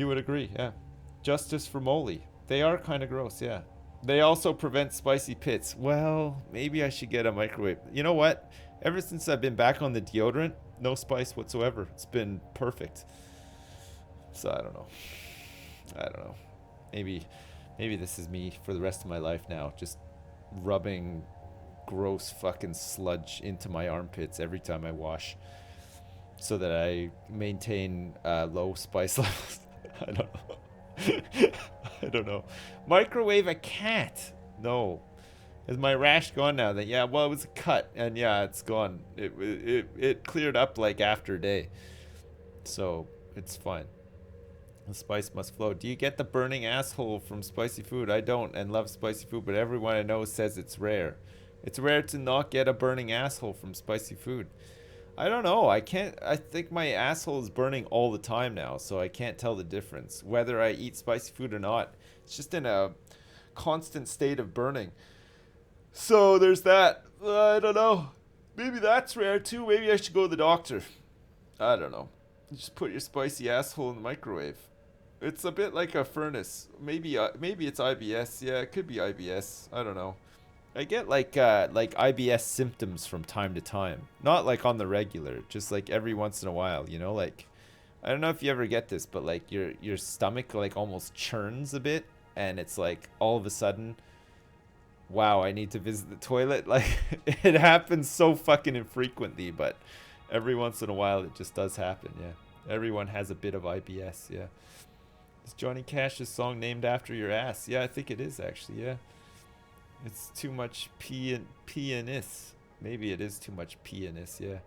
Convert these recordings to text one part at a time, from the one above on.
You would agree, yeah. Justice for moly. They are kind of gross, yeah. They also prevent spicy pits. Well, maybe I should get a microwave. You know what? Ever since I've been back on the deodorant, no spice whatsoever. It's been perfect. So I don't know. I don't know. Maybe maybe this is me for the rest of my life now, just rubbing gross fucking sludge into my armpits every time I wash so that I maintain low spice levels. I don't know. I don't know. Microwave a cat. No. Is my rash gone now? That yeah, well it was a cut and yeah, it's gone. It cleared up like after a day. So, it's fine. The spice must flow. Do you get the burning asshole from spicy food? I don't and love spicy food, but everyone I know says it's rare. It's rare to not get a burning asshole from spicy food. I don't know. I can't. I think my asshole is burning all the time now, so I can't tell the difference whether I eat spicy food or not. It's just in a constant state of burning. So there's that. I don't know. Maybe that's rare too. Maybe I should go to the doctor. I don't know. Just put your spicy asshole in the microwave. It's a bit like a furnace. Maybe it's IBS. Yeah, it could be IBS. I don't know. I get like IBS symptoms from time to time. Not like on the regular, just like every once in a while, you know, like I don't know if you ever get this, but like your stomach like almost churns a bit and it's like all of a sudden wow, I need to visit the toilet. Like it happens so fucking infrequently, but every once in a while it just does happen, yeah. Everyone has a bit of IBS, yeah. Is Johnny Cash's song named after your ass? Yeah, I think it is actually, yeah. It's too much pianist. Maybe it is too much pianist, yeah.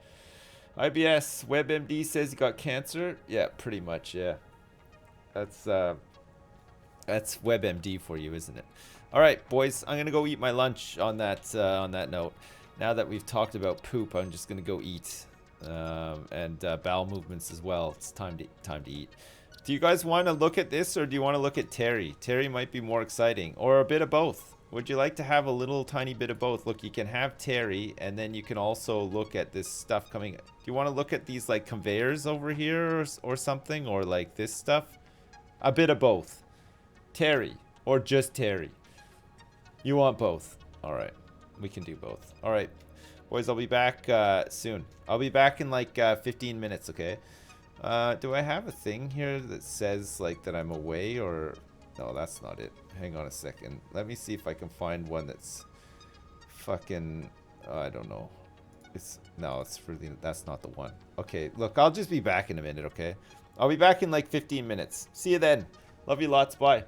IBS, WebMD says he got cancer. Yeah, pretty much, yeah. That's that's WebMD for you, isn't it? All right, boys, I'm gonna go eat my lunch. On that note, now that we've talked about poop, I'm just gonna go eat, and bowel movements as well. It's time to eat. Do you guys want to look at this, or do you want to look at Terry? Terry might be more exciting, or a bit of both. Would you like to have a little tiny bit of both? Look, you can have Terry, and then you can also look at this stuff coming. Do you want to look at these like conveyors over here, or something, or like this stuff? A bit of both. Terry, or just Terry. You want both. All right. We can do both. All right. Boys, I'll be back soon. I'll be back in like 15 minutes, okay? Do I have a thing here that says like that I'm away or... No, that's not it. Hang on a second. Let me see if I can find one that's fucking... I don't know. No, it's for the... That's not the one. Okay, look, I'll just be back in a minute, okay? I'll be back in like 15 minutes. See you then. Love you lots. Bye.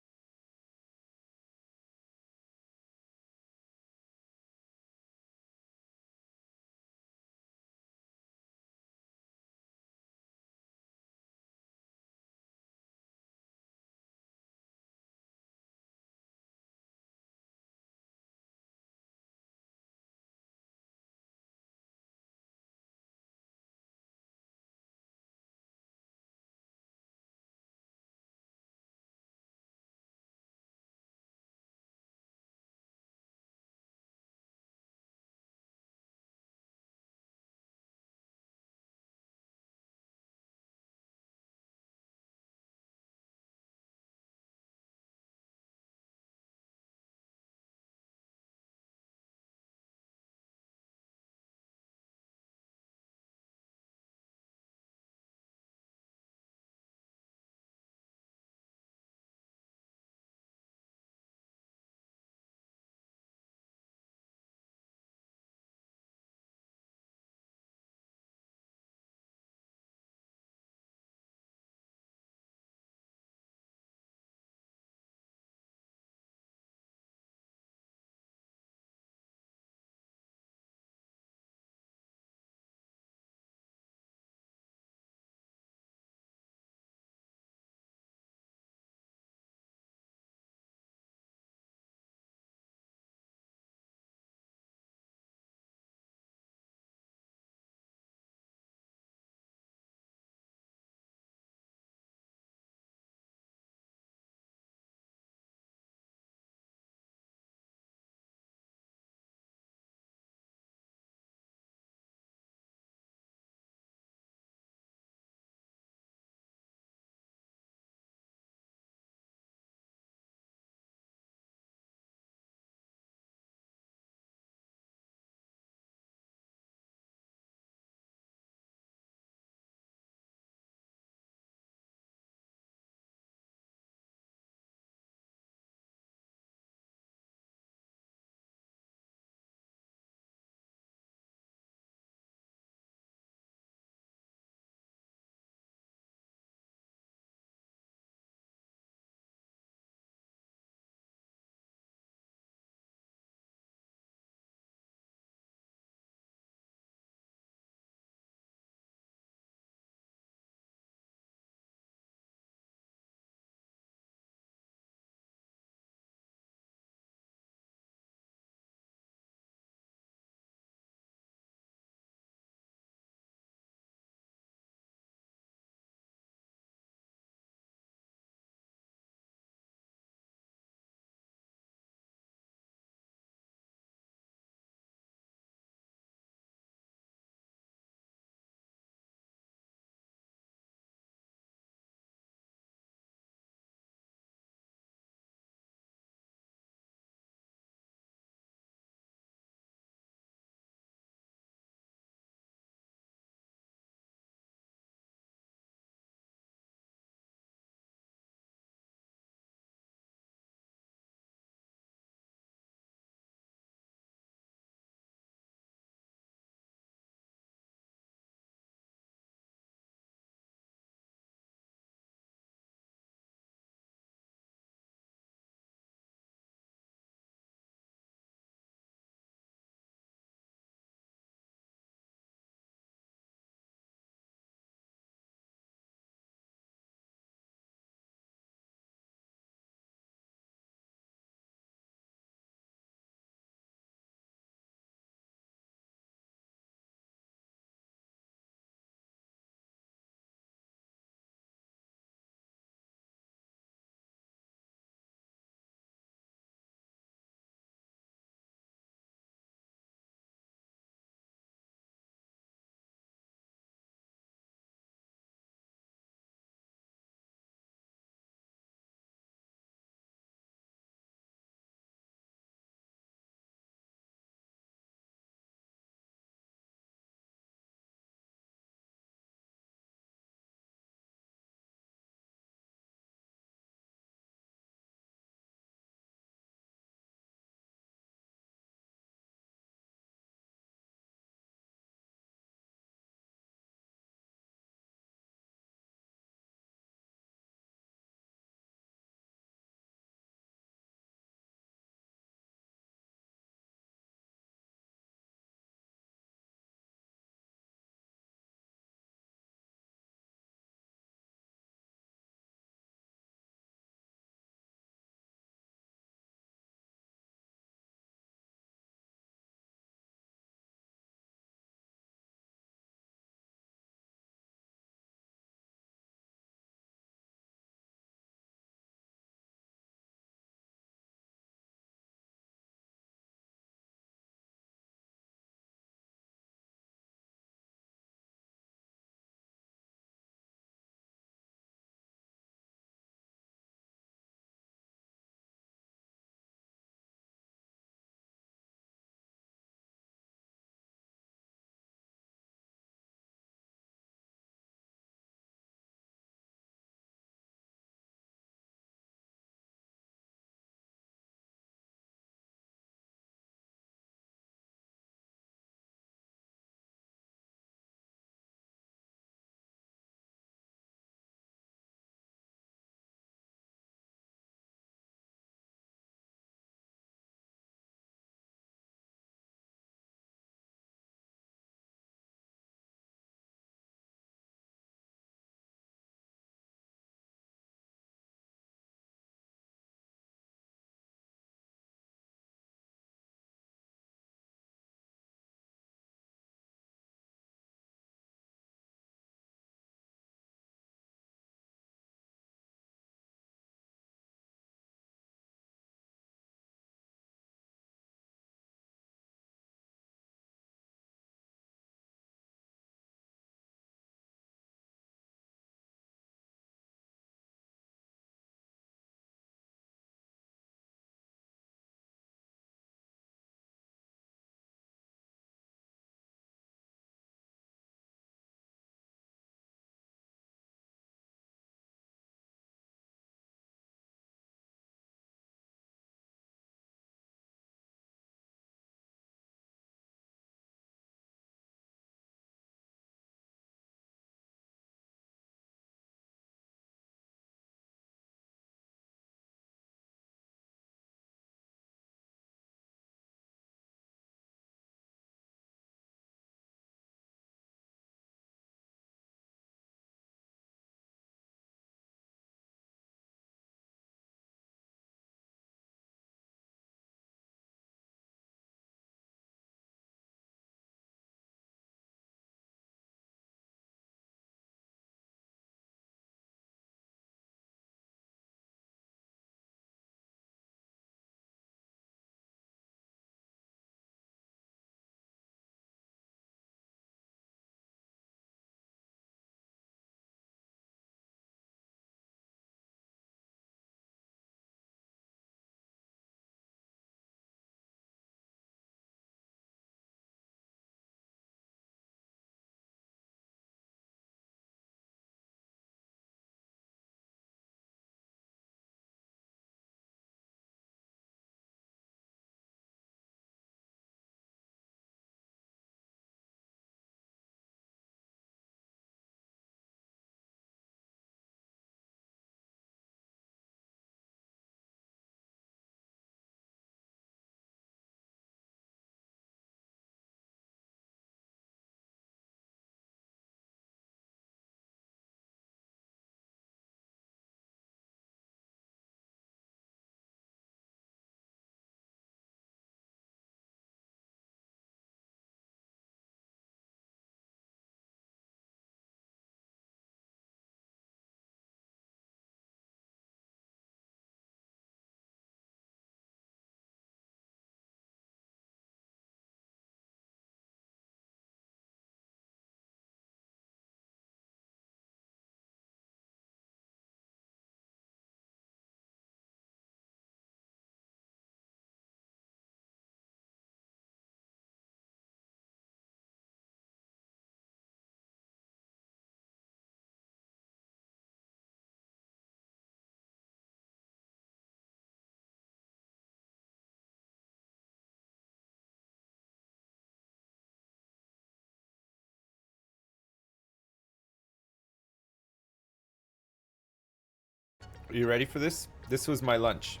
Are you ready for this? This was my lunch.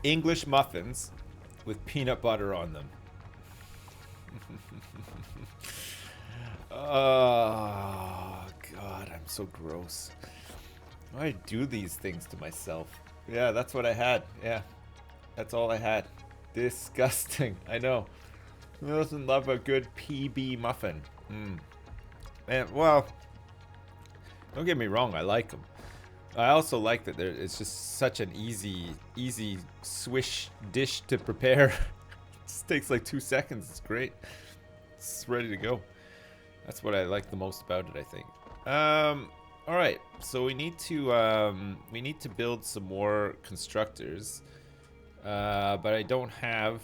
English muffins with peanut butter on them. Oh, God, I'm so gross. Why do I do these things to myself? Yeah, that's what I had. Yeah, that's all I had. Disgusting. I know. Who doesn't love a good PB muffin? And, well, don't get me wrong, I like them. I also like that it's just such an easy swish dish to prepare. It just takes like 2 seconds. It's great. It's ready to go. That's what I like the most about it, I think. All right. So we need to build some more constructors, but I don't have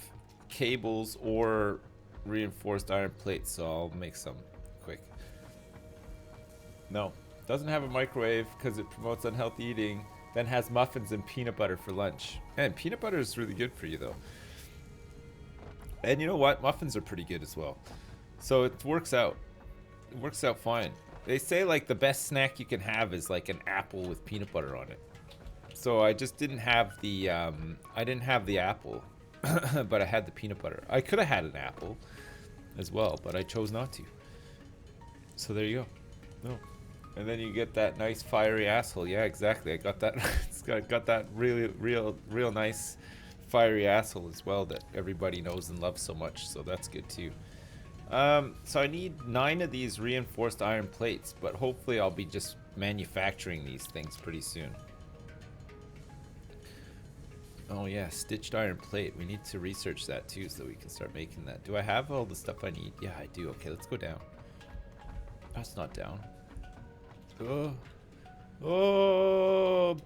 cables or reinforced iron plates, so I'll make some quick. No. Doesn't have a microwave because it promotes unhealthy eating. Then has muffins and peanut butter for lunch. And peanut butter is really good for you, though. And you know what? Muffins are pretty good as well. So it works out. It works out fine. They say like the best snack you can have is like an apple with peanut butter on it. So I just didn't have the apple, but I had the peanut butter. I could have had an apple as well, but I chose not to. So there you go. No. And then you get that nice fiery asshole. Yeah, exactly. I got that. It's got that really real nice fiery asshole as well that everybody knows and loves so much. So that's good too. So I need 9 of these reinforced iron plates, but hopefully I'll be just manufacturing these things pretty soon. Oh yeah, stitched iron plate. We need to research that too so we can start making that. Do I have all the stuff I need? Yeah, I do. Okay, let's go down. That's not down. Oh. Oh.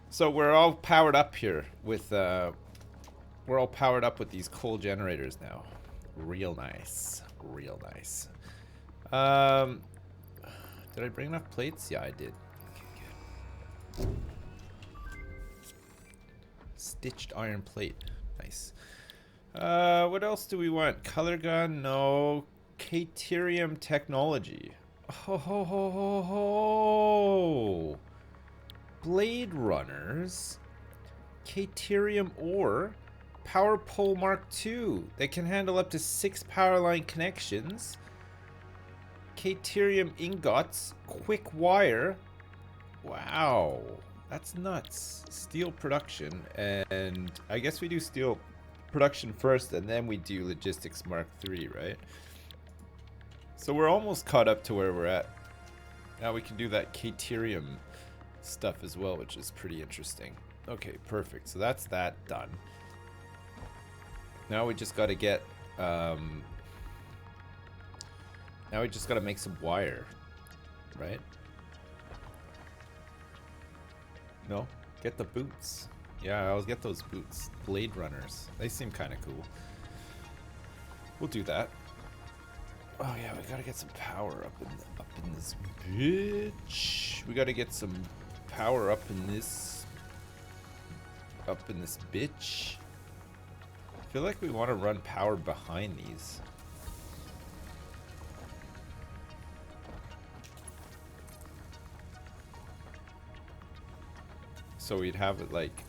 So we're all powered up here with these coal generators now. Real nice. Real nice. Did I bring enough plates? Yeah, I did. Okay, good. Stitched iron plate. Nice. What else do we want? Color gun? No. Caterium technology. Ho ho ho ho ho. Blade runners. Caterium ore. Power pole Mark II. They can handle up to 6 power line connections. Caterium ingots. Quick wire. Wow. That's nuts. Steel production, and I guess we do steel production first, and then we do logistics Mark III, right? So we're almost caught up to where we're at. Now we can do that caterium stuff as well, which is pretty interesting. Okay, perfect. So that's that done. Now we just got to get, now we just got to make some wire, right? No, get the boots. Yeah, I'll get those boots. Blade runners. They seem kind of cool. We'll do that. Oh yeah, we gotta get some power up in this bitch. We gotta get some power up in this bitch. I feel like we want to run power behind these. So we'd have it like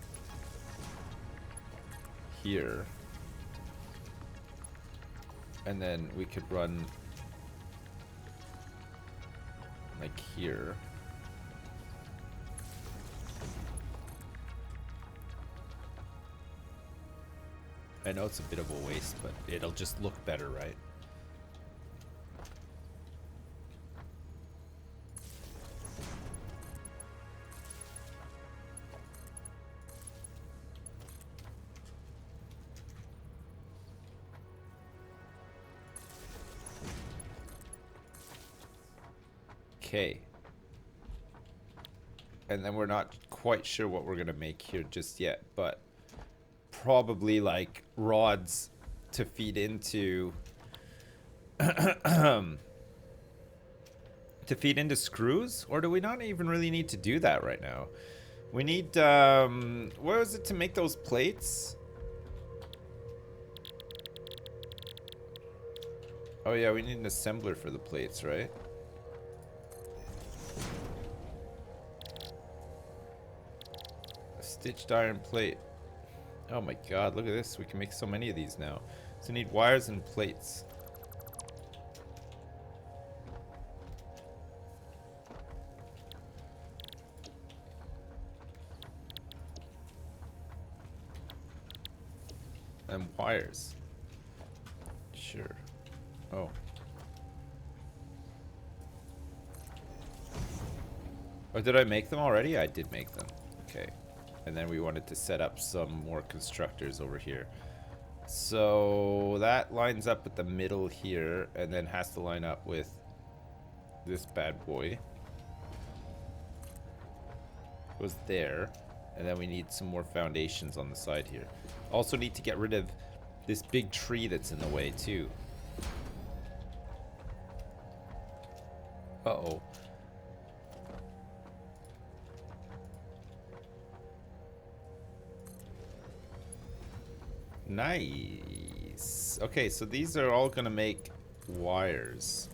here. And then we could run like here. I know it's a bit of a waste, but it'll just look better, right? Okay. And then we're not quite sure what we're going to make here just yet, but probably like rods to feed into to feed into screws, or do we not even really need to do that right now? We need, what was it to make those plates? Oh yeah, we need an assembler for the plates, right? A stitched iron plate. Oh my god, look at this. We can make so many of these now. So we need wires and plates. And wires. Sure. Oh. Oh, did I make them already? I did make them. Okay. And then we wanted to set up some more constructors over here. So that lines up at the middle here, and then has to line up with this bad boy. Goes there. And then we need some more foundations on the side here. Also need to get rid of this big tree that's in the way too. Uh-oh. Nice. Okay, so these are all gonna make wires.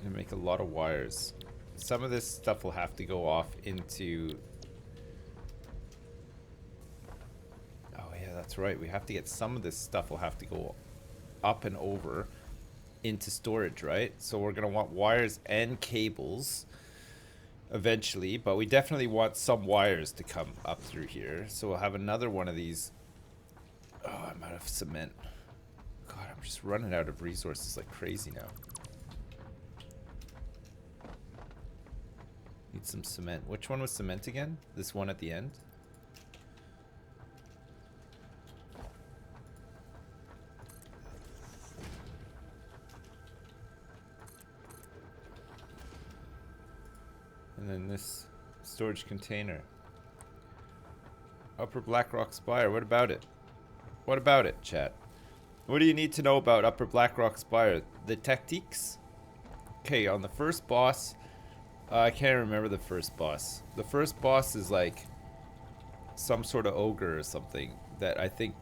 Gonna make a lot of wires. Some of this stuff will have to go off into... Oh yeah, that's right. We have to get some of this stuff will have to go up and over into storage, right? So we're gonna want wires and cables eventually, but we definitely want some wires to come up through here. So we'll have another one of these. Oh, I'm out of cement. God, I'm just running out of resources like crazy now. Need some cement. Which one was cement again? This one at the end? And then this storage container. Upper Blackrock Spire. What about it? What about it, chat? What do you need to know about Upper Blackrock Spire? The tactiques? Okay, on the first boss, I can't remember the first boss. The first boss is like some sort of ogre or something that I think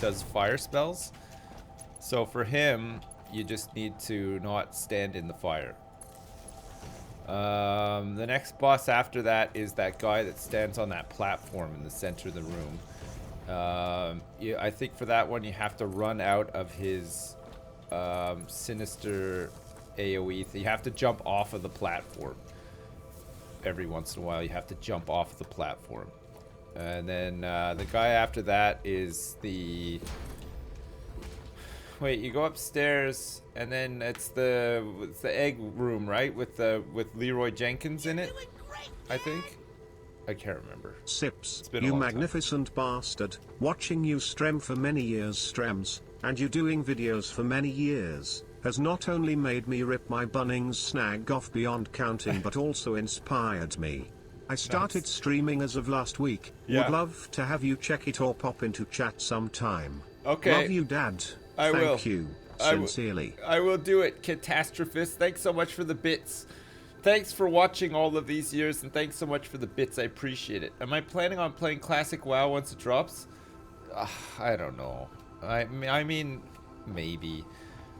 does fire spells. So for him, you just need to not stand in the fire. The next boss after that is that guy that stands on that platform in the center of the room. I think for that one you have to run out of his sinister AoE. You have to jump off of the platform. Every once in a while you have to jump off the platform. And then the guy after that is the... Wait, you go upstairs and then it's the egg room, right? With Leroy Jenkins in it, I think. I can't remember. Sips, you magnificent bastard. Watching you stream for many years streams, and you doing videos for many years, has not only made me rip my Bunnings snag off beyond counting but also inspired me. I started streaming as of last week. Yeah. Would love to have you check it or pop into chat sometime. Okay. Love you, Dad. I will. Thank you. Sincerely. I will do it, Catastrophist. Thanks so much for the bits. Thanks for watching all of these years, and thanks so much for the bits. I appreciate it. Am I planning on playing Classic WoW once it drops? I don't know. I mean, maybe.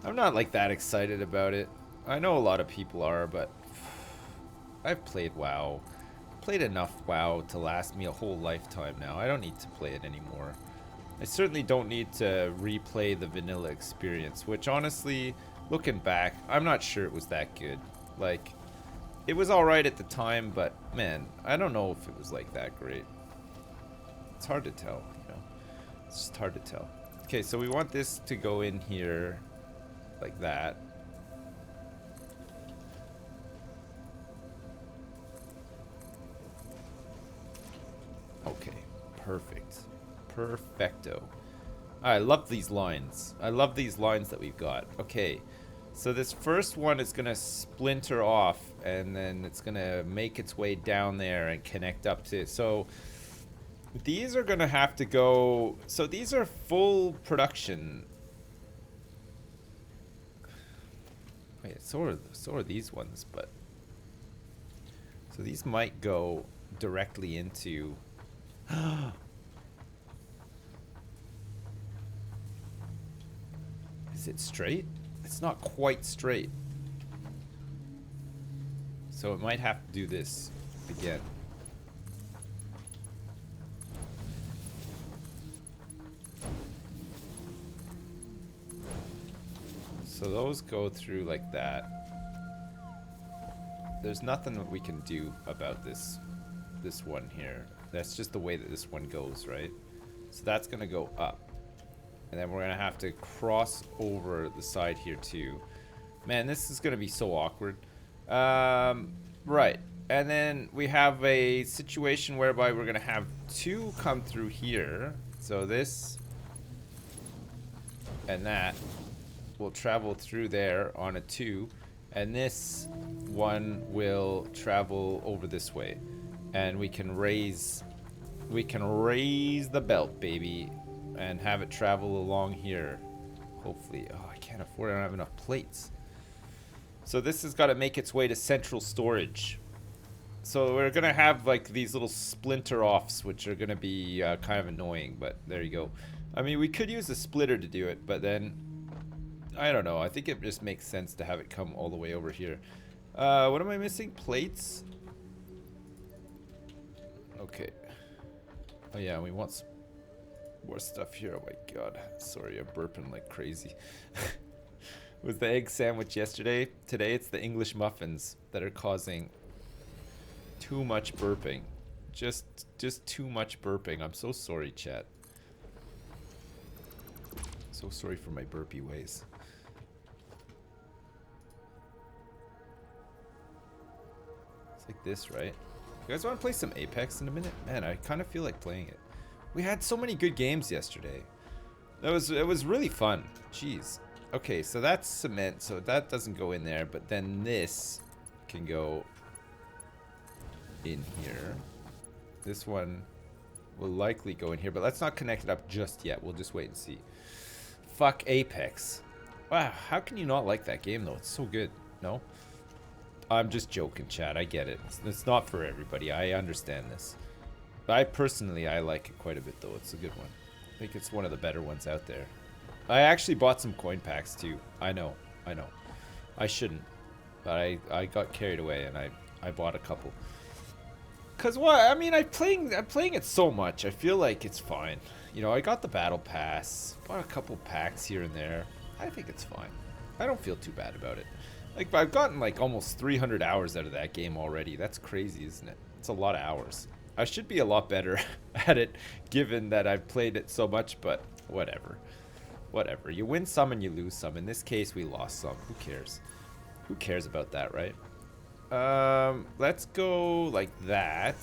I'm not like that excited about it. I know a lot of people are, but I've played WoW. Played enough WoW to last me a whole lifetime now. I don't need to play it anymore. I certainly don't need to replay the vanilla experience, which honestly, looking back, I'm not sure it was that good. Like, it was alright at the time, but man, I don't know if it was like that great. It's hard to tell, you know? It's just hard to tell. Okay, so we want this to go in here like that. Okay, perfect. Perfecto. I love these lines. I love these lines that we've got. Okay, so this first one is gonna splinter off, and then it's gonna make its way down there and connect up to. So these are gonna have to go. So these are full production Wait, so are these ones, but so these might go directly into. Is it straight? It's not quite straight. So it might have to do this again. So those go through like that. There's nothing that we can do about this one here. That's just the way that this one goes, right? So that's gonna go up. And then we're gonna have to cross over the side here too. Man, this is gonna be so awkward. Right. And then we have a situation whereby we're gonna have two come through here. So this and that will travel through there on a 2. And this one will travel over this way. And we can raise the belt, baby. And have it travel along here. Hopefully. Oh, I can't afford it. I don't have enough plates. So this has got to make its way to central storage. So we're going to have like these little splinter offs, which are going to be kind of annoying. But there you go. I mean, we could use a splitter to do it. But then, I don't know. I think it just makes sense to have it come all the way over here. What am I missing? Plates? Okay. Oh yeah, we want some more stuff here. Oh my god. Sorry, I'm burping like crazy. Was the egg sandwich yesterday? Today it's the English muffins that are causing too much burping. Just too much burping. I'm so sorry, chat. So sorry for my burpy ways. It's like this, right? You guys want to play some Apex in a minute? Man, I kind of feel like playing it. We had so many good games yesterday. It was really fun. Jeez. Okay, so that's cement, so that doesn't go in there, but then this can go in here. This one will likely go in here, but let's not connect it up just yet. We'll just wait and see. Fuck Apex. Wow, how can you not like that game though? It's so good. No? I'm just joking, chat. I get it. It's not for everybody. I understand this. I personally like it quite a bit though. It's a good one. I think it's one of the better ones out there. I actually bought some coin packs too. I know. I shouldn't. But I got carried away and I bought a couple. Cause what? I mean, I'm playing it so much. I feel like it's fine. You know, I got the battle pass. Bought a couple packs here and there. I think it's fine. I don't feel too bad about it. Like, I've gotten like almost 300 hours out of that game already. That's crazy, isn't it? It's a lot of hours. I should be a lot better at it, given that I've played it so much, but whatever. Whatever. You win some and you lose some. In this case, we lost some. Who cares? Who cares about that, right? Let's go like that.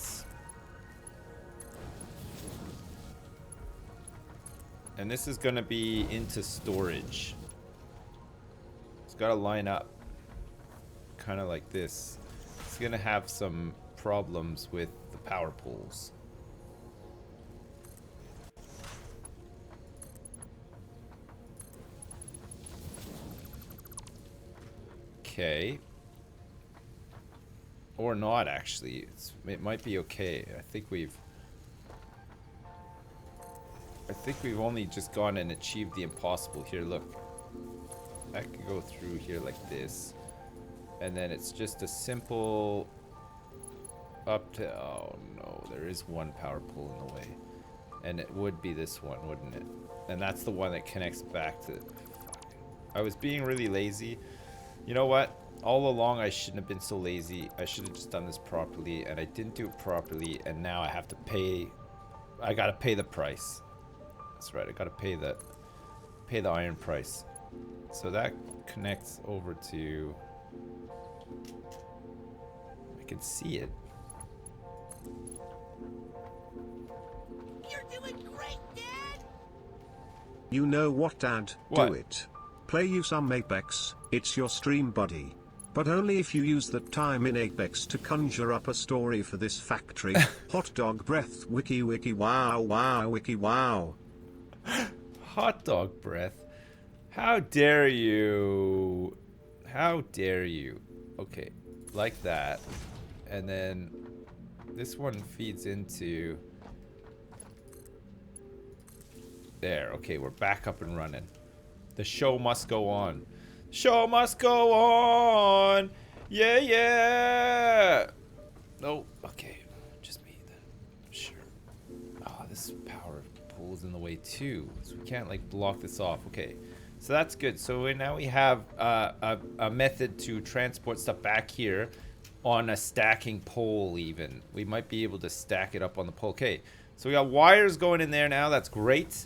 And this is gonna be into storage. It's gotta line up. Kind of like this. It's gonna have some problems with the power poles. Okay. Or not, actually. It might be okay. I think we've only just gone and achieved the impossible here. Look. I could go through here like this. And then it's just a simple up to... Oh, no. There is one power pole in the way. And it would be this one, wouldn't it? And that's the one that connects back to... Fuck. I was being really lazy. You know what? All along, I shouldn't have been so lazy. I should have just done this properly, and I didn't do it properly, and now I have to pay... I gotta pay the price. That's right, I gotta pay the iron price. So that connects over to... I can see it. You're doing great, Dad! You know what, Dad? What? Do it. Play you some Apex, it's your stream buddy. But only if you use that time in Apex to conjure up a story for this factory. Hot dog breath wiki wiki wow wow wiki wow. Hot dog breath. How dare you? How dare you? Okay, like that. And then this one feeds into... There, okay, we're back up and running. The show must go on. Show must go on! Yeah, yeah! No, okay, just me then. Sure. Oh, this power pool's in the way too, so we can't like block this off. Okay, so that's good. So now we have a method to transport stuff back here on a stacking pole even. We might be able to stack it up on the pole. Okay, so we got wires going in there now. That's great.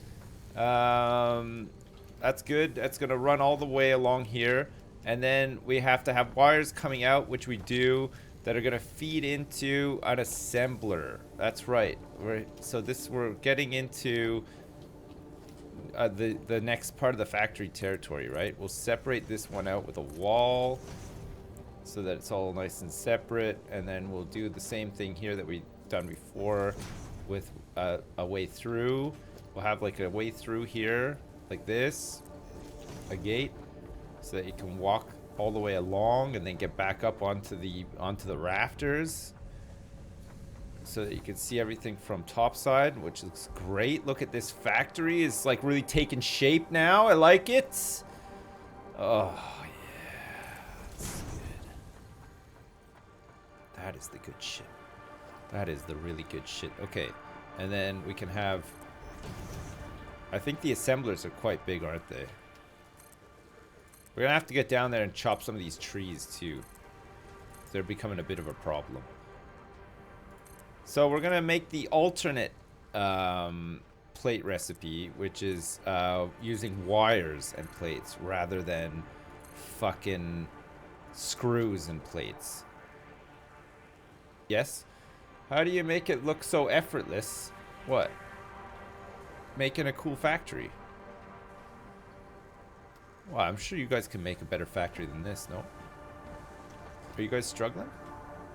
That's good. That's gonna run all the way along here. And then we have to have wires coming out, which we do, that are gonna feed into an assembler. That's right. We're getting into the next part of the factory territory, right? We'll separate this one out with a wall so that it's all nice and separate, and then we'll do the same thing here that we've done before with a way through. We'll have like a way through here, like this, a gate, so that you can walk all the way along and then get back up onto the rafters, so that you can see everything from topside, which looks great. Look at this factory, is like really taking shape now. I like it. Oh yeah, that's good. That is the good shit. That is the really good shit. Okay, and then we can have, I think the assemblers are quite big, aren't they? We're gonna have to get down there and chop some of these trees too. They're becoming a bit of a problem. So we're gonna make the alternate plate recipe, which is using wires and plates rather than fucking screws and plates. Yes? How do you make it look so effortless? What? Making a cool factory. Well, I'm sure you guys can make a better factory than this, no? Are you guys struggling?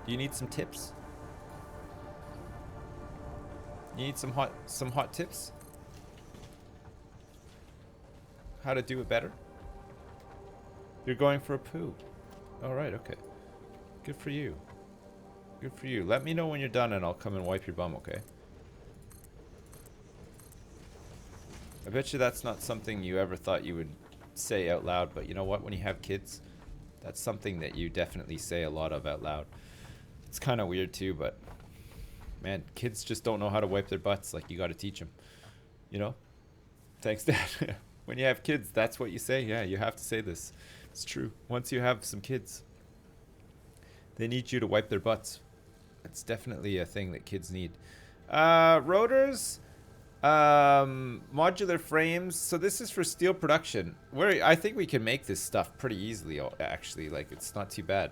Do you need some tips? You need some hot tips? How to do it better? You're going for a poo. Alright, okay. Good for you. Good for you. Let me know when you're done and I'll come and wipe your bum, okay? I bet you that's not something you ever thought you would say out loud, but you know what? When you have kids, that's something that you definitely say a lot of out loud. It's kind of weird too, but man, kids just don't know how to wipe their butts. Like, you got to teach them, you know? Thanks, Dad. When you have kids, that's what you say. Yeah, you have to say this. It's true. Once you have some kids, they need you to wipe their butts. It's definitely a thing that kids need. Rotors, modular frames. So this is for steel production. I think we can make this stuff pretty easily, actually. Like, it's not too bad.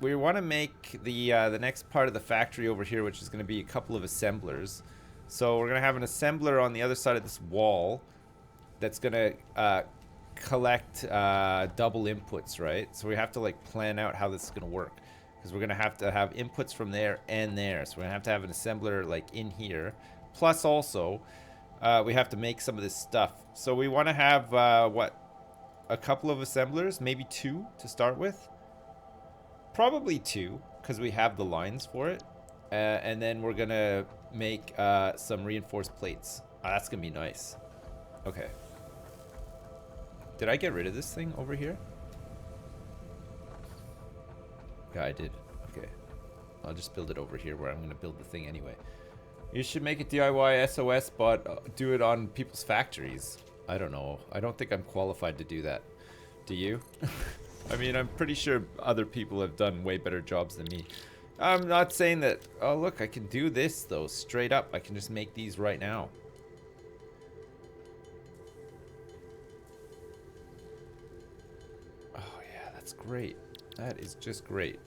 We want to make the next part of the factory over here, which is going to be a couple of assemblers. So we're going to have an assembler on the other side of this wall that's going to collect double inputs, right? So we have to like plan out how this is going to work, because we're going to have inputs from there and there. So we're going to have an assembler like in here. Plus also, we have to make some of this stuff. So we want to have, a couple of assemblers, maybe 2 to start with. Probably 2, because we have the lines for it. And then we're going to make some reinforced plates. That's going to be nice. Okay. Did I get rid of this thing over here? Yeah, I did. Okay. I'll just build it over here where I'm going to build the thing anyway. You should make a DIY SOS, but do it on people's factories. I don't know. I don't think I'm qualified to do that. Do you? I mean, I'm pretty sure other people have done way better jobs than me. I'm not saying that... Oh, look, I can do this, though. Straight up. I can just make these right now. Oh, yeah, that's great. That is just great.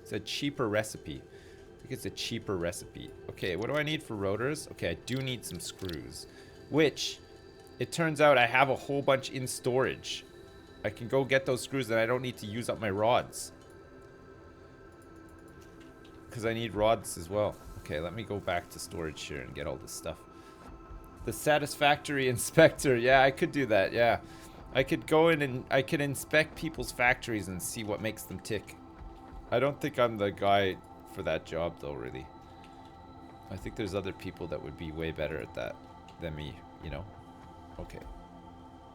It's a cheaper recipe. I think it's a cheaper recipe. Okay, what do I need for rotors? Okay, I do need some screws. Which, it turns out I have a whole bunch in storage. I can go get those screws and I don't need to use up my rods. Because I need rods as well. Okay, let me go back to storage here and get all this stuff. The Satisfactory Inspector. Yeah, I could do that, yeah. I could go in and I could inspect people's factories and see what makes them tick. I don't think I'm the guy for that job though, really. I think there's other people that would be way better at that than me, you know? Okay.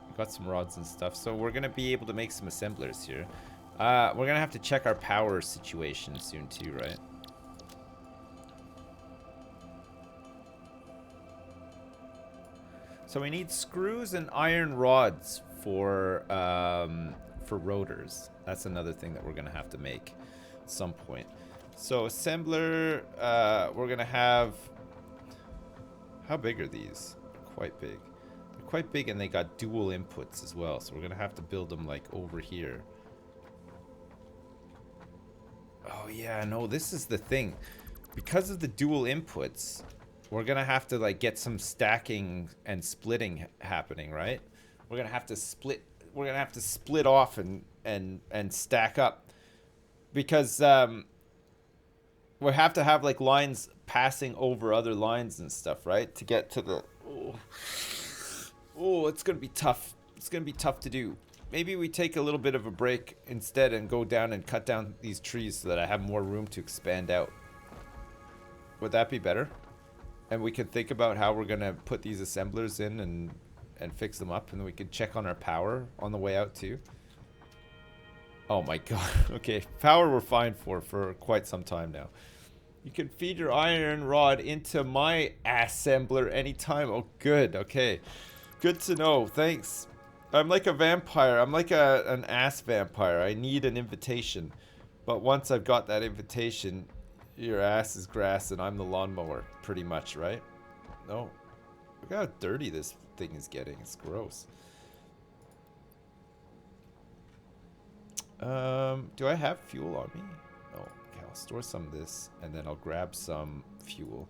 We got some rods and stuff, so we're gonna be able to make some assemblers here. We're gonna have to check our power situation soon too, right? So we need screws and iron rods for rotors. That's another thing that we're gonna have to make at some point. So assembler, we're gonna have. How big are these? Quite big. They're quite big, and they got dual inputs as well. So we're gonna have to build them like over here. Oh yeah, no, this is the thing. Because of the dual inputs, we're gonna have to like get some stacking and splitting happening, right? We're gonna have to split. We're gonna have to split off and stack up, because we have to have like lines passing over other lines and stuff, right? To get to the. Oh, it's gonna be tough. It's gonna be tough to do. Maybe we take a little bit of a break instead and go down and cut down these trees so that I have more room to expand out. Would that be better? And we can think about how we're gonna put these assemblers in and fix them up, and then we can check on our power on the way out too. Oh my god. Okay, power we're fine for quite some time now. You can feed your iron rod into my assembler anytime. Oh, good. Okay. Good to know. Thanks. I'm like a vampire. I'm like an ass vampire. I need an invitation. But once I've got that invitation, your ass is grass and I'm the lawnmower. Pretty much, right? No. Look how dirty this thing is getting. It's gross. Do I have fuel on me? No. Okay, I'll store some of this, and then I'll grab some fuel.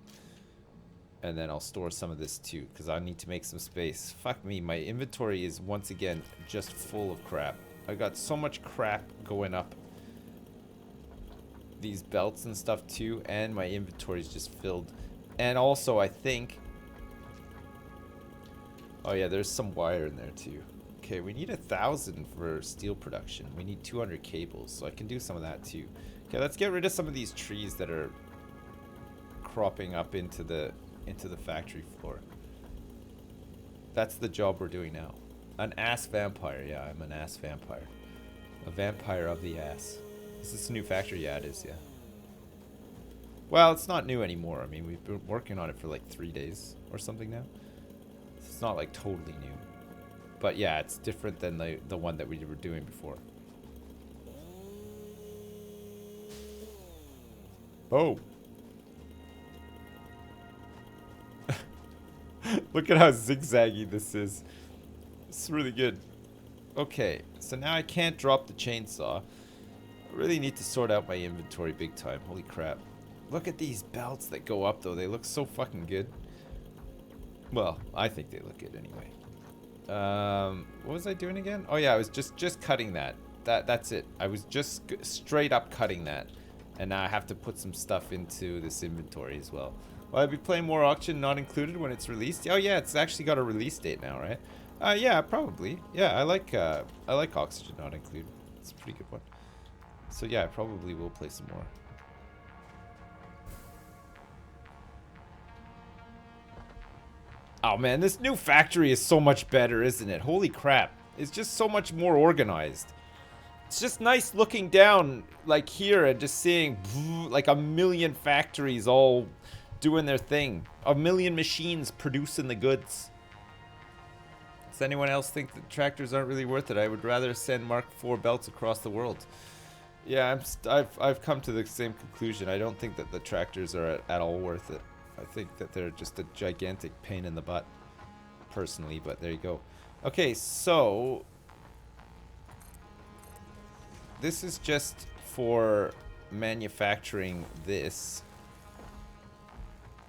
And then I'll store some of this too, because I need to make some space. Fuck me, my inventory is once again just full of crap. I got so much crap going up these belts and stuff too, and my inventory is just filled. And also, I think... Oh yeah, there's some wire in there too. Okay, we need 1,000 for steel production. We need 200 cables, so I can do some of that too. Okay, let's get rid of some of these trees that are cropping up into the factory floor. That's the job we're doing now. An ass vampire. Yeah, I'm an ass vampire. A vampire of the ass. Is this a new factory? Yeah, it is, yeah. Well, it's not new anymore. I mean, we've been working on it for like 3 days or something now. It's not like totally new. But yeah, it's different than the one that we were doing before. Oh. Look at how zigzaggy this is. It's really good. Okay, so now I can't drop the chainsaw. I really need to sort out my inventory big time. Holy crap. Look at these belts that go up though. They look so fucking good. Well, I think they look good anyway. What was I doing again? Oh yeah, I was just cutting that. That's it. I was just straight up cutting that. And now I have to put some stuff into this inventory as well. Will I be playing more Auction Not Included when it's released? Oh yeah, it's actually got a release date now, right? Yeah, probably. Yeah, I like Oxygen Not Included. It's a pretty good one. So yeah, I probably will play some more. Oh man, this new factory is so much better, isn't it? Holy crap. It's just so much more organized. It's just nice looking down like here and just seeing like a million factories all doing their thing. A million machines producing the goods. Does anyone else think that tractors aren't really worth it? I would rather send Mark IV belts across the world. Yeah, I've come to the same conclusion. I don't think that the tractors are at all worth it. I think that they're just a gigantic pain in the butt, personally, but there you go. Okay, so this is just for manufacturing this.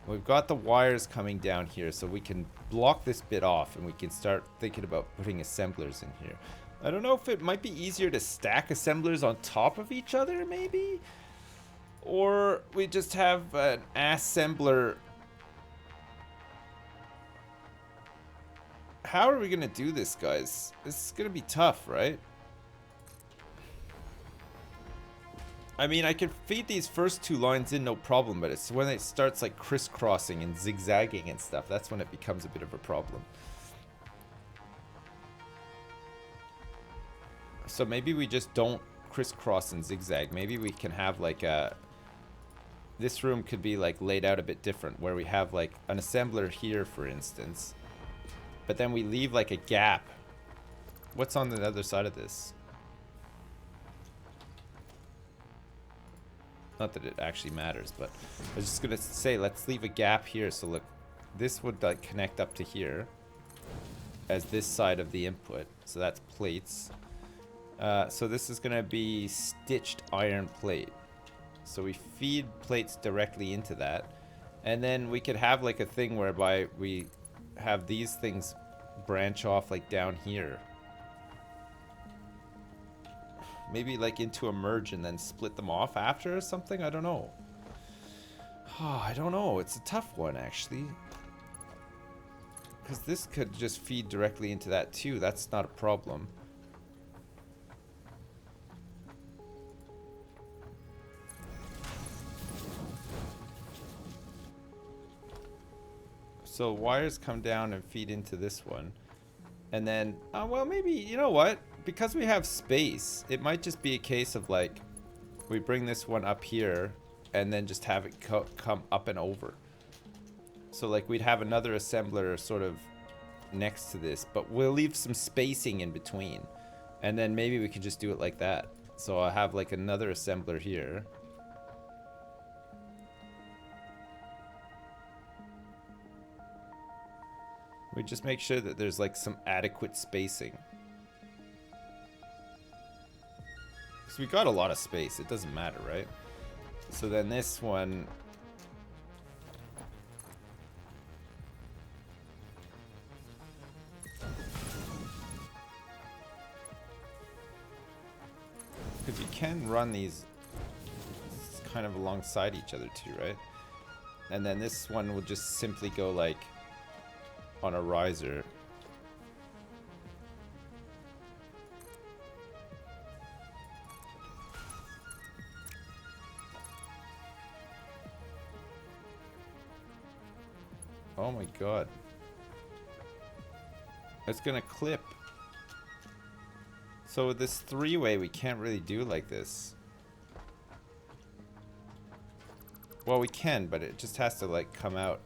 We've got the wires coming down here, so we can block this bit off and we can start thinking about putting assemblers in here. I don't know if it might be easier to stack assemblers on top of each other, maybe? Or we just have an assembler How are we gonna do this, guys? This is gonna be tough, right? I mean, I can feed these first two lines in no problem, but it's when it starts like crisscrossing and zigzagging and stuff, that's when it becomes a bit of a problem. So maybe we just don't crisscross and zigzag. Maybe we can have like a... This room could be like laid out a bit different, where we have like an assembler here, for instance. But then we leave like a gap. What's on the other side of this? Not that it actually matters, but I was just gonna say, let's leave a gap here. So look, this would like connect up to here as this side of the input. So that's plates. So this is gonna be stitched iron plate. So we feed plates directly into that. And then we could have like a thing whereby we have these things branch off like down here. Maybe like into a merge and then split them off after or something? I don't know. Oh, I don't know. It's a tough one, actually. Because this could just feed directly into that too. That's not a problem. So wires come down and feed into this one. And then, well, maybe, you know what? Because we have space, it might just be a case of like, we bring this one up here and then just have it come up and over. So like we'd have another assembler sort of next to this, but we'll leave some spacing in between. And then maybe we could just do it like that. So I'll have like another assembler here. We just make sure that there's like some adequate spacing. Because we got a lot of space, it doesn't matter, right? So then this one... Because you can run these kind of alongside each other too, right? And then this one will just simply go like on a riser. Oh my god. It's gonna clip. So with this three-way, we can't really do like this. Well, we can, but it just has to like come out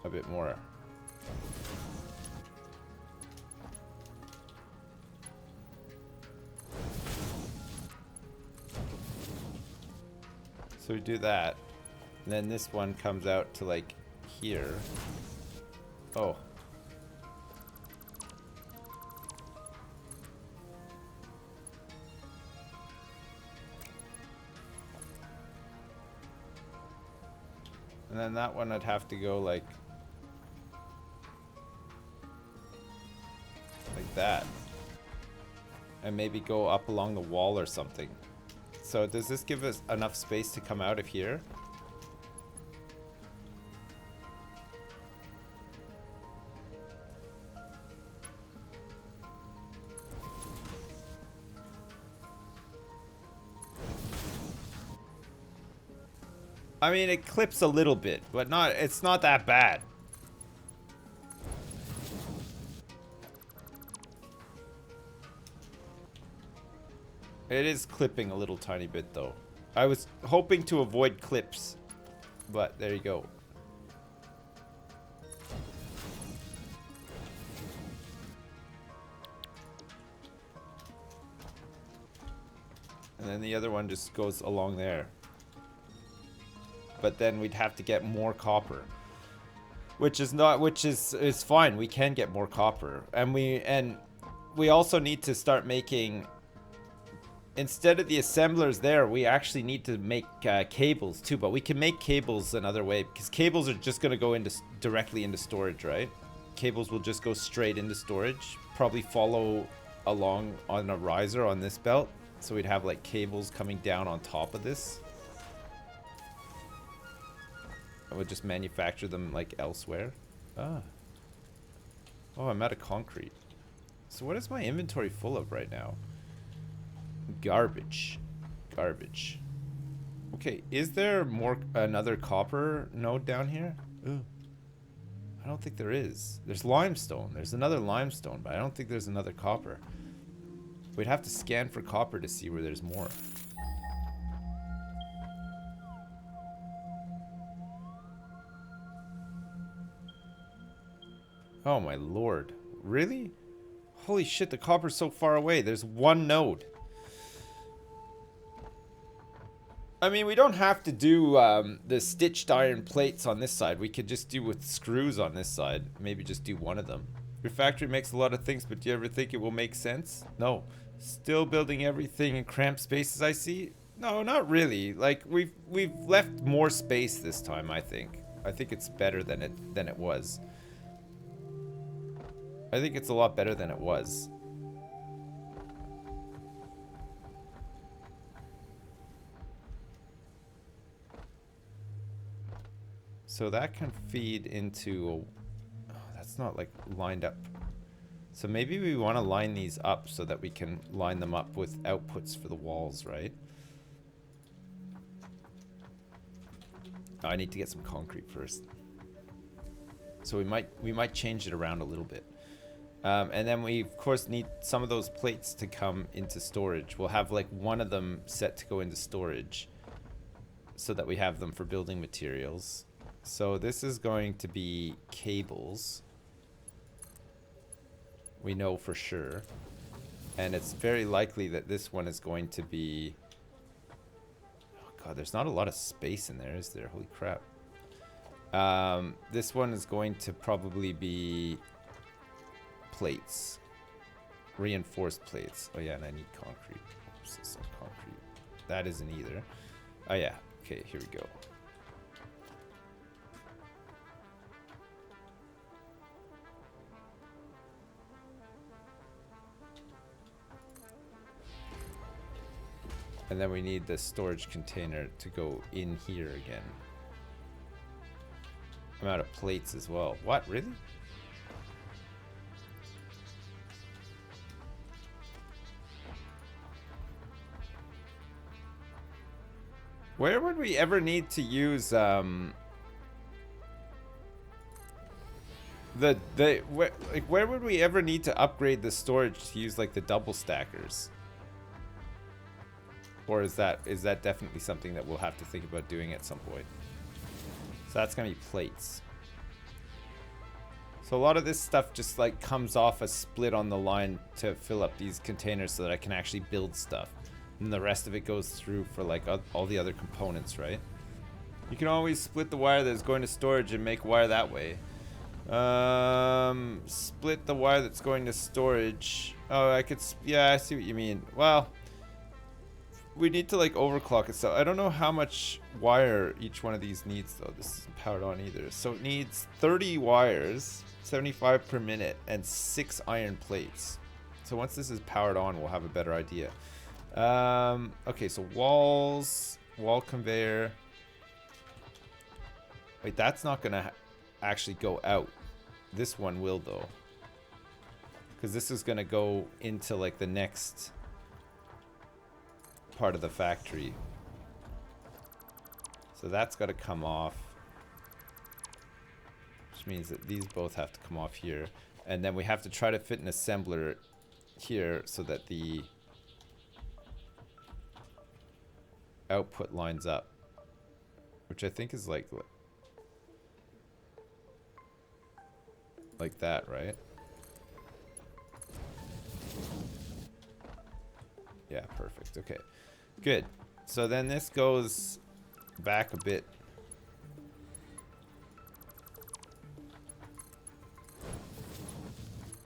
a bit more. So we do that, and then this one comes out to like here. Oh. And then that one I'd have to go like that. And maybe go up along the wall or something. So does this give us enough space to come out of here? I mean, it clips a little bit, but it's not that bad. It is clipping a little tiny bit though. I was hoping to avoid clips, but there you go. And then the other one just goes along there. But then we'd have to get more copper, which is fine. We can get more copper, and we also need to start making, instead of the assemblers there, we actually need to make cables too. But we can make cables another way, because cables are just going to go directly into storage, right? Cables will just go straight into storage, probably follow along on a riser on this belt. So we'd have like cables coming down on top of this. I would just manufacture them like elsewhere. Ah. Oh, I'm out of concrete. So what is my inventory full of right now? Garbage. Garbage. Okay, is there another copper node down here? Ooh. I don't think there is. There's limestone. There's another limestone, but I don't think there's another copper. We'd have to scan for copper to see where there's more. Oh my lord. Really? Holy shit, the copper's so far away. There's one node. I mean, we don't have to do the stitched iron plates on this side. We could just do with screws on this side. Maybe just do one of them. Your factory makes a lot of things, but do you ever think it will make sense? No. Still building everything in cramped spaces, I see? No, not really. Like, we've left more space this time, I think. I think it's better than it was. I think it's a lot better than it was. So that can feed into a, oh, that's not like lined up. So maybe we want to line these up so that we can line them up with outputs for the walls, right? Oh, I need to get some concrete first. So we might change it around a little bit. And then we, of course, need some of those plates to come into storage. We'll have like one of them set to go into storage so that we have them for building materials. So this is going to be cables. We know for sure. And it's very likely that this one is going to be... Oh god, there's not a lot of space in there, is there? Holy crap. This one is going to probably be... plates. Reinforced plates. Oh yeah, and I need concrete. Oops, some concrete. That isn't either. Oh yeah. Okay, here we go. And then we need the storage container to go in here again. I'm out of plates as well. What? Really? Where would we ever need to use where would we ever need to upgrade the storage to use like the double stackers? Or is that definitely something that we'll have to think about doing at some point? So that's gonna be plates. So a lot of this stuff just like comes off a split on the line to fill up these containers so that I can actually build stuff. And the rest of it goes through for like all the other components, right? You can always split the wire that's going to storage and make wire that way. Split the wire that's going to storage. Oh, I could, yeah, I see what you mean. Well, we need to like overclock it. So I don't know how much wire each one of these needs though. This isn't powered on either. So it needs 30 wires, 75 per minute, and 6 iron plates. So once this is powered on, we'll have a better idea. Okay, so walls, wall conveyor. Wait, that's not gonna actually go out. This one will though, because this is gonna go into like the next part of the factory. So that's got to come off, which means that these both have to come off here, and then we have to try to fit an assembler here so that the output lines up, which I think is like that, right? Yeah, perfect. Okay, good. So then this goes back a bit.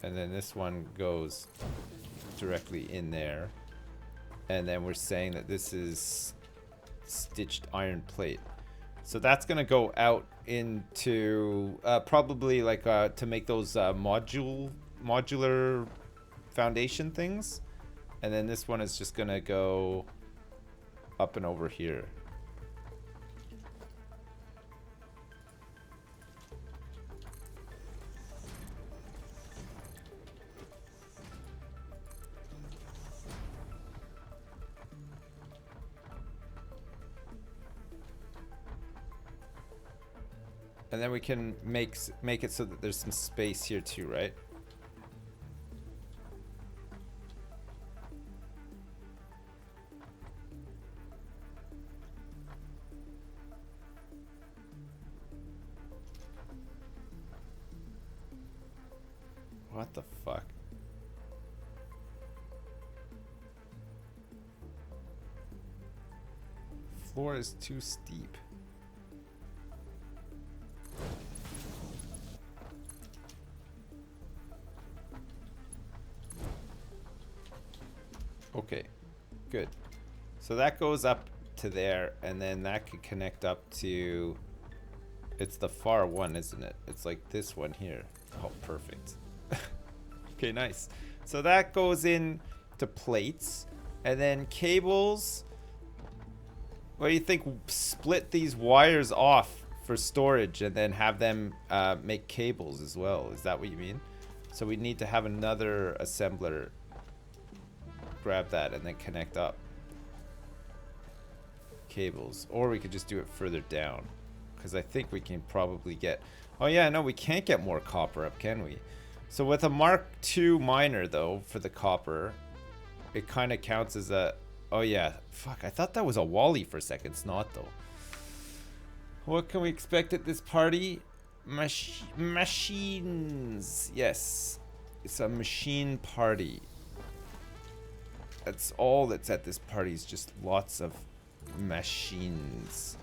And then this one goes directly in there. And then we're saying that this is stitched iron plate. So that's gonna go out into probably like to make those modular foundation things. And then this one is just gonna go up and over here. And then we can make it so that there's some space here too, right? What the fuck? Floor is too steep. Okay, good. So that goes up to there, and then that could connect up to... It's the far one, isn't it? It's like this one here. Oh, perfect. Okay, nice. So that goes in to plates, and then cables. What do you think? Split these wires off for storage, and then have them make cables as well. Is that what you mean? So we need to have another assembler grab that and then connect up cables, or we could just do it further down, because I think we can probably get... Oh yeah, no, we can't get more copper up, can we? So with a Mark II miner, though, for the copper, it kind of counts as a... Oh yeah, fuck, I thought that was a Wally for a second. It's not, though. What can we expect at this party? Machines. Yes, it's a machine party. That's all that's at this party, is just lots of machines.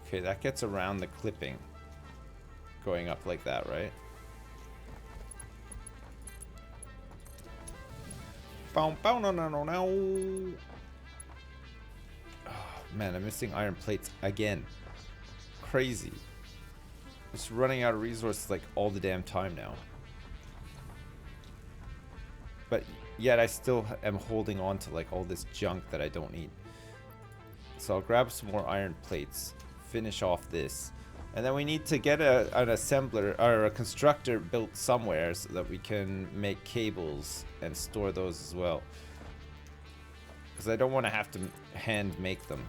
Okay, that gets around the clipping. Going up like that, right? Bow, bow, no, no, no, no. Oh, man, I'm missing iron plates again. Crazy. Just running out of resources like all the damn time now. But yet I still am holding on to like all this junk that I don't need. So I'll grab some more iron plates. Finish off this, and then we need to get an assembler or a constructor built somewhere so that we can make cables and store those as well, because I don't want to have to hand make them.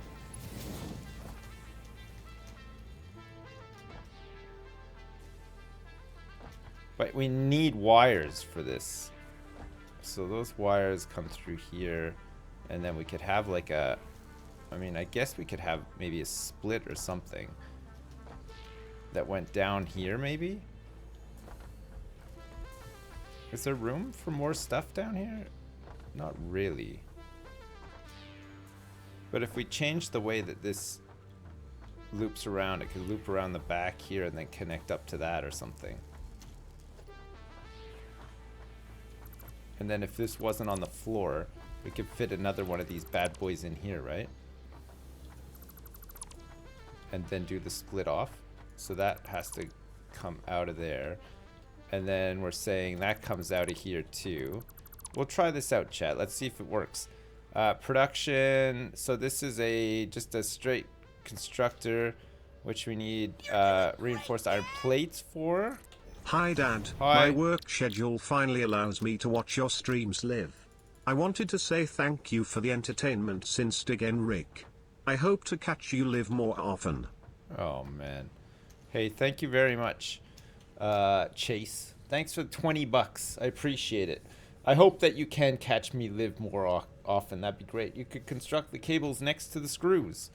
But we need wires for this, so those wires come through here, and then we could have like a... I mean, I guess we could have maybe a split or something that went down here, maybe? Is there room for more stuff down here? Not really. But if we change the way that this loops around, it could loop around the back here and then connect up to that or something. And then if this wasn't on the floor, we could fit another one of these bad boys in here, right? And then do the split off. So that has to come out of there. And then we're saying that comes out of here too. We'll try this out, chat. Let's see if it works. Production. So this is just a straight constructor, which we need reinforced iron plates for. Hi Dad, Hi. my work schedule finally allows me to watch your streams live. I wanted to say thank you for the entertainment since again Rick. I hope to catch you live more often. Oh man. Hey, thank you very much, Chase. Thanks for the 20 bucks. I appreciate it. I hope that you can catch me live more often. That'd be great. You could construct the cables next to the screws.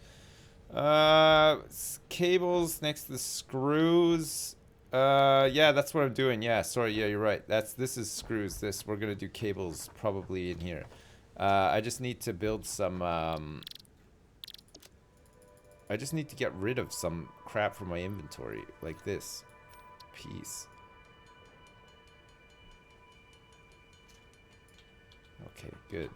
Cables next to the screws. Yeah, that's what I'm doing. Yeah, sorry. Yeah, you're right. This is screws. We're gonna do cables probably in here. I just need to build some. I just need to get rid of some crap from my inventory, like this piece. Okay, good.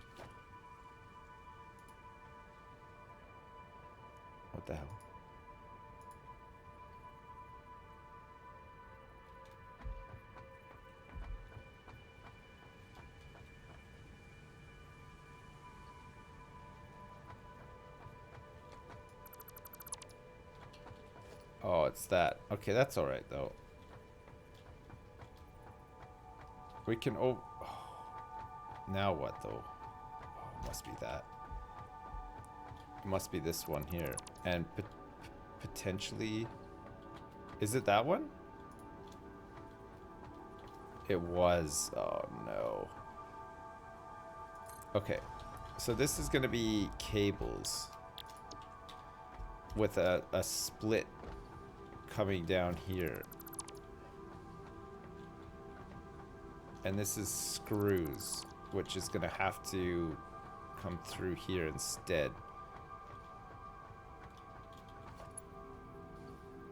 What the hell? Oh, it's that. Okay, that's alright, though. We can... Oh. Now what, though? Oh, must be that. It must be this one here. And potentially... Is it that one? It was. Oh, no. Okay. So this is going to be cables. With a split coming down here. And this is screws, which is going to have to come through here instead.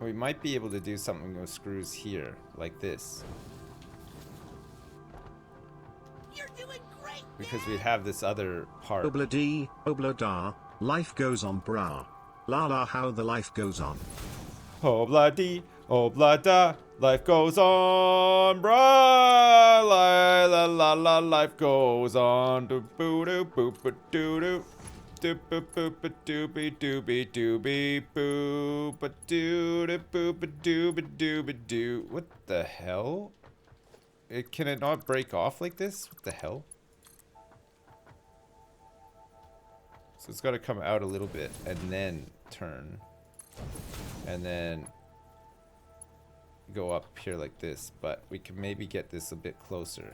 We might be able to do something with screws here, like this. You're doing great, Because we'd have this other part. Obla dee, obla da, life goes on brah. La la how the life goes on. Obla dee, obla da, life goes on, brah, la la la la, life goes on, do boo doo boop ba doo doo, do boop boop ba doobie doobie doobie boo ba doo doo boop ba doo ba doo ba doo. What the hell? Can it not break off like this? What the hell? So it's got to come out a little bit and then turn. And then go up here like this. But we can maybe get this a bit closer.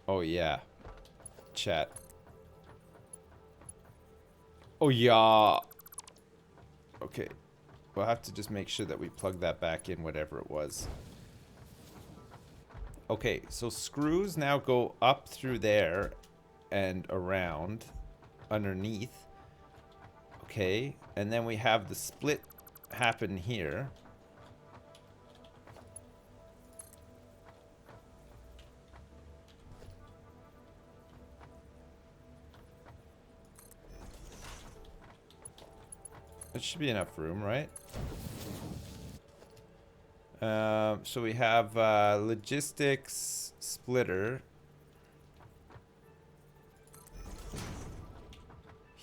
Oh yeah, chat. Oh yeah. Okay, we'll have to just make sure that we plug that back in, whatever it was. Okay, so screws now go up through there and around underneath. Okay, and then we have the split happen here. It should be enough room, right? So we have logistics splitter.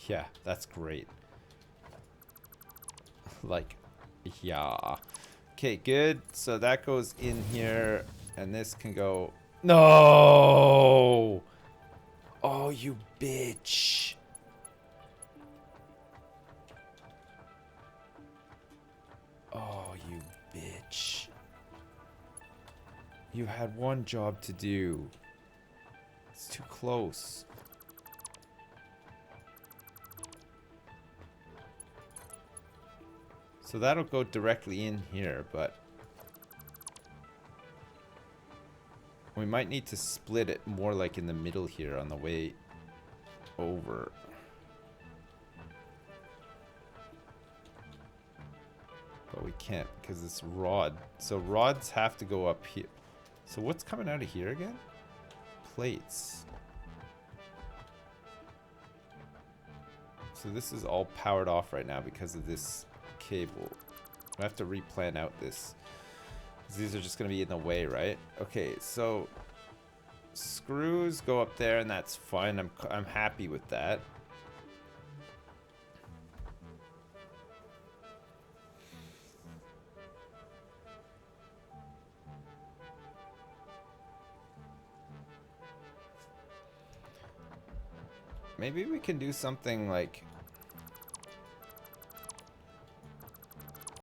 Yeah, that's great. Like, yeah. Okay, good. So that goes in here, and this can go... No! Oh, you bitch. Oh, you bitch. You had one job to do. It's too close. So that'll go directly in here, but we might need to split it more like in the middle here on the way over. But we can't because it's rod. So rods have to go up here. So what's coming out of here again? Plates. So this is all powered off right now because of this cable. I have to replan out this. These are just going to be in the way, right? Okay, so screws go up there and that's fine. I'm happy with that. Maybe we can do something like